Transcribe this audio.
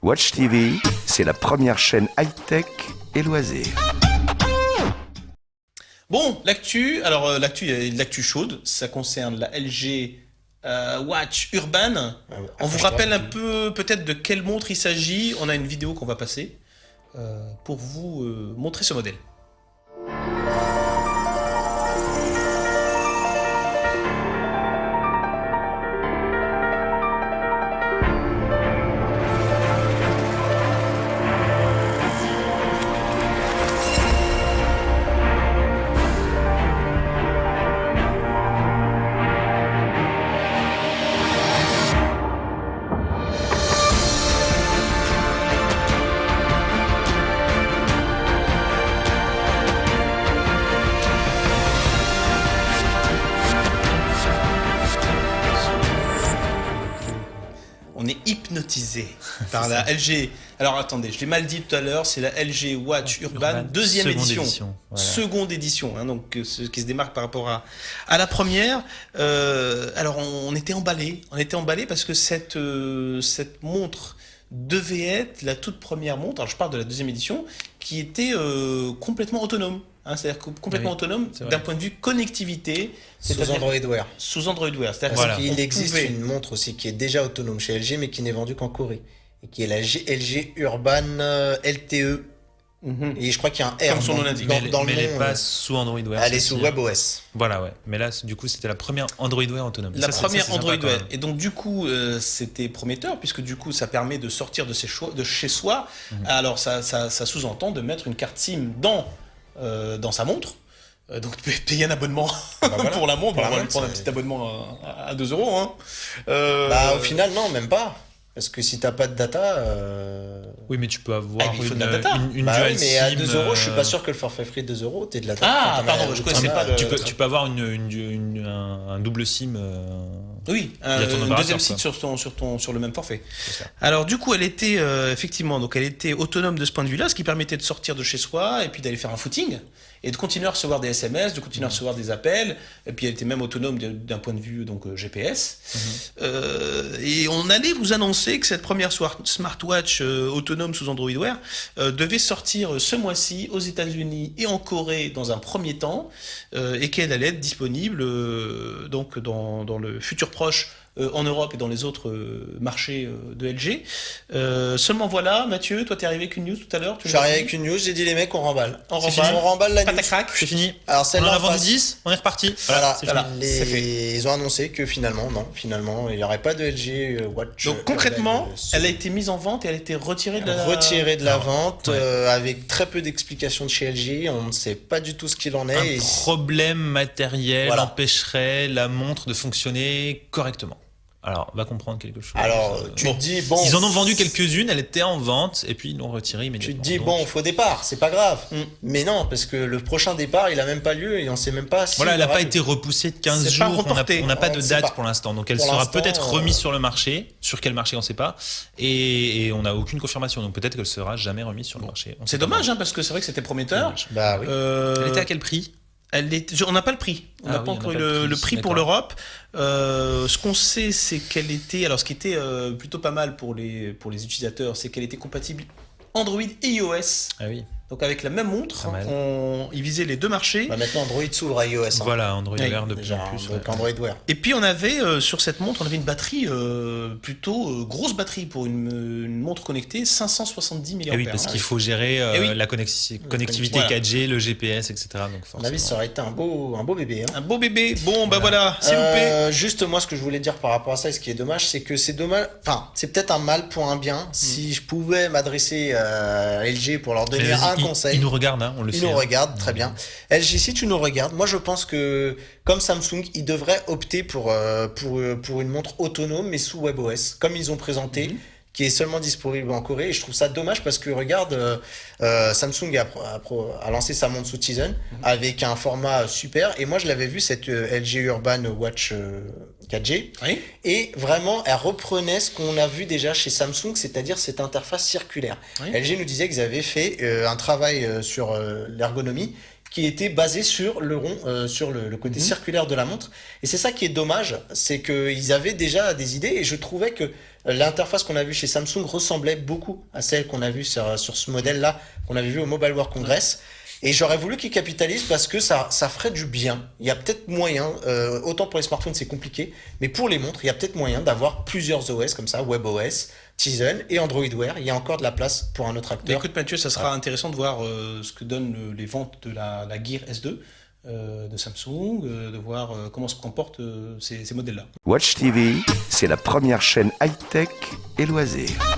Watch TV, c'est la première chaîne high-tech et loisirs. Bon, l'actu, alors l'actu, il y a l'actu chaude, ça concerne la LG Watch Urban. On vous rappelle un peu peut-être de quelle montre il s'agit. On a une vidéo qu'on va passer pour vous montrer ce modèle. On est hypnotisé par la LG. Alors attendez, je l'ai mal dit tout à l'heure, c'est la LG Watch Urban, deuxième édition. Voilà. Seconde édition, hein, donc ce qui se démarque par rapport à la première. Alors on était emballé parce que cette montre devait être la toute première montre, alors je parle de la deuxième édition, qui était complètement autonome. Hein, c'est-à-dire complètement autonome d'un point de vue connectivité. Sous Android Wear. Sous Android Wear. C'est-à-dire Parce qu'il existe une montre aussi qui est déjà autonome chez LG, mais qui n'est vendue qu'en Corée. Et qui est la LG Urban LTE. Et je crois qu'il y a un R comme son nom l'indique. dans mais le elle nom. n'est pas sous Android Wear. Elle est sous WebOS. Voilà, ouais. Mais là, du coup, c'était la première Android Wear autonome. La première c'est Android sympa, Wear. Et donc, du coup, c'était prometteur, puisque du coup, ça permet de sortir de chez soi. Alors, ça sous-entend de mettre une carte SIM dans sa montre. Donc payer un abonnement pour la montre, on va lui prendre un petit abonnement à 2 €. Hein. Au final, non, même pas. Parce que si t'as pas de data... Oui, mais tu peux avoir il faut de la data. une Bah dual oui, mais à SIM, 2 €, je suis pas sûr que le forfait free de 2 €, t'es de la data. Ah, pardon, je connaissais pas le... Tu peux avoir un double SIM. Oui, via ton un opérateur, deuxième site sur le même forfait. Alors du coup, elle était effectivement, donc elle était autonome de ce point de vue-là, ce qui permettait de sortir de chez soi et puis d'aller faire un footing et de continuer à recevoir des SMS, de continuer à recevoir des appels. Et puis elle était même autonome d'un point de vue donc GPS. Et on allait vous annoncer que cette première smartwatch autonome sous Android Wear devait sortir ce mois-ci aux États-Unis et en Corée dans un premier temps, et qu'elle allait être disponible donc dans le futur proche en Europe et dans les autres marchés de LG. Seulement voilà, Mathieu, toi t'es arrivé avec une news tout à l'heure. Je suis arrivé avec une news, j'ai dit les mecs, on remballe. On remballe la news. Patacrac. C'est fini. Alors On en celle-là, a vendu 10, on est reparti. Voilà, c'est fait. Ils ont annoncé que finalement, il n'y aurait pas de LG Watch. Donc concrètement, elle a été mise en vente et elle a été retirée de la vente avec très peu d'explications de chez LG. On ne sait pas du tout ce qu'il en est. Un problème matériel Voilà. empêcherait la montre de fonctionner correctement. Alors, va comprendre quelque chose. Alors, tu te dis, bon... Ils en ont vendu quelques-unes, elle était en vente, et puis ils l'ont retirée immédiatement. Tu te dis, Donc, bon, faux départ, c'est pas grave. Mais non, parce que le prochain départ, il a même pas lieu et on sait même pas si... Voilà, elle il n'a aura pas lieu. été repoussée de 15 C'est pas jours, reporté. on n'a pas On de sait pas. date pour l'instant. Donc elle Pour sera l'instant, peut-être remise sur le marché. Sur quel marché, on ne sait pas. Et on n'a aucune confirmation. Donc peut-être qu'elle sera jamais remise sur le marché. On sait C'est pas. dommage, hein, parce que c'est vrai que c'était prometteur. Bah oui. Elle était à quel prix ? On n'a pas le prix. On n'a pas encore eu le prix pour l'Europe. Ce qu'on sait, c'est qu'elle était... Alors, ce qui était plutôt pas mal pour les utilisateurs, c'est qu'elle était compatible Android et iOS. Ah oui. Donc, avec la même montre, Pas mal. ils visaient les deux marchés. Bah maintenant, Android s'ouvre iOS. Hein. Voilà, Android Oui, Wear de plus Déjà, en plus. donc Android Wear. Et puis, on avait, sur cette montre, on avait une batterie plutôt grosse batterie pour une montre connectée, 570 mAh. Et oui, parce qu'il faut gérer la connectivité Voilà. 4G, le GPS, etc. Donc À mon forcément. avis, ça aurait été un beau bébé. Hein. Un beau bébé. Bon, bah voilà, c'est loupé. Juste moi ce que je voulais dire par rapport à ça et ce qui est dommage c'est que c'est dommage, enfin c'est peut-être un mal pour un bien. Si je pouvais m'adresser à LG pour leur donner Mais un vas-y, conseil. Ils nous regardent, hein, on le Ils sait. nous hein. regardent, très bien. LG, si tu nous regardes, moi je pense que, comme Samsung, ils devraient opter pour une montre autonome mais sous WebOS, comme ils ont présenté, qui est seulement disponible en Corée. Et je trouve ça dommage parce que, regarde, Samsung a lancé sa montre sous Tizen avec un format super. Et moi, je l'avais vu, cette LG Urban Watch 4G. Oui. Et vraiment, elle reprenait ce qu'on a vu déjà chez Samsung, c'est-à-dire cette interface circulaire. Oui. LG nous disait qu'ils avaient fait un travail sur l'ergonomie qui était basé sur le rond, sur le côté circulaire de la montre. Et c'est ça qui est dommage, c'est qu'ils avaient déjà des idées et je trouvais que l'interface qu'on a vue chez Samsung ressemblait beaucoup à celle qu'on a vue sur ce modèle-là, qu'on avait vu au Mobile World Congress. Et j'aurais voulu qu'ils capitalisent parce que ça ferait du bien. Il y a peut-être moyen, autant pour les smartphones c'est compliqué, mais pour les montres, il y a peut-être moyen d'avoir plusieurs OS comme ça, WebOS, Tizen et Android Wear. Il y a encore de la place pour un autre acteur. Écoute Mathieu, ça sera intéressant de voir ce que donnent les ventes de la Gear S2 de Samsung, de voir comment se comportent ces modèles-là. Watch TV, c'est la première chaîne high-tech et loisirs.